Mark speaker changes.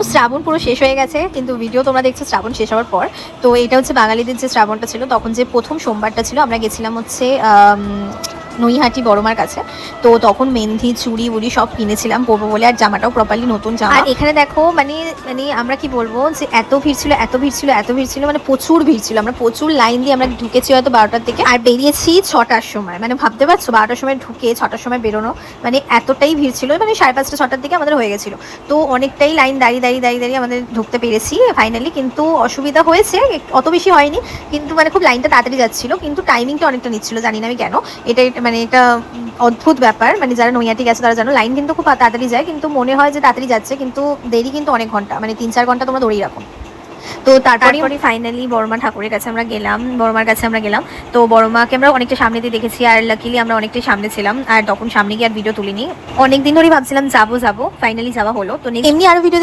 Speaker 1: শ্রাবণ পুরো শেষ হয়ে গেছে, কিন্তু ভিডিও তোমরা দেখছো শ্রাবণ শেষ হওয়ার পর। তো এটা হচ্ছে বাঙালিদের যে শ্রাবণটা ছিল, তখন যে প্রথম সোমবারটা ছিল, আমরা গেছিলাম হচ্ছে নৈহাটি বড়মার কাছে। তো তখন মেহেন্দি চুড়ি বুড়ি সব কিনেছিলাম পরবো বলে, আর জামাটাও প্রপারলি নতুন জামা। আর এখানে দেখো মানে মানে আমরা কি বলবো, যে এত ভিড় ছিল এত ভিড় ছিল এত ভিড় ছিল, মানে প্রচুর ভিড় ছিল। আমরা প্রচুর লাইন দিয়ে আমরা ঢুকেছি হয়তো 12টার দিকে, আর বেরিয়েছি 6টার সময়। মানে ভাবতে পারছো 12টার সময় ঢুকে 6টার সময় বেরোনো, মানে এতটাই ভিড় ছিল। মানে 5:30 6টার দিকে আমাদের হয়ে গেছিলো। তো অনেকটাই লাইন দাঁড়িয়ে দাঁড়িয়ে দাঁড়িয়ে দাঁড়িয়ে আমাদের ঢুকতে পেরেছি ফাইনালি। কিন্তু অসুবিধা হয়েছে, অত বেশি হয়নি, কিন্তু মানে খুব লাইনটা তাড়াতাড়ি যাচ্ছিল, কিন্তু টাইমিংটা অনেকটা নিচ্ছিল, জানি না আমি কেন। মানে এটা অদ্ভুত ব্যাপার। মানে যারা নৈহাটি গেছে তারা জানো, লাইন কিন্তু খুব তাড়াতাড়ি যায়, কিন্তু মনে হয় যে তাড়াতাড়ি যাচ্ছে, কিন্তু দেরি কিন্তু অনেক ঘন্টা, মানে 3-4 ঘন্টা তোমরা ধরেই রাখো। তো তারপরে ফাইনালি বড়মা ঠাকুরের কাছে আমরা গেলাম, বড়মার কাছে আমরা গেলাম। তো বড়মাকে আমরা অনেকটা সামনে দিয়ে দেখেছি, আর লাকিলি আমরা অনেকটাই সামনে ছিলাম, আর তখন সামনে গিয়ে আর ভিডিও তুলিনি। অনেকদিন ধরেই ভাবছিলাম যাবো যাবো, ফাইনালি যাওয়া হলো। তো এমনি আরো ভিডিও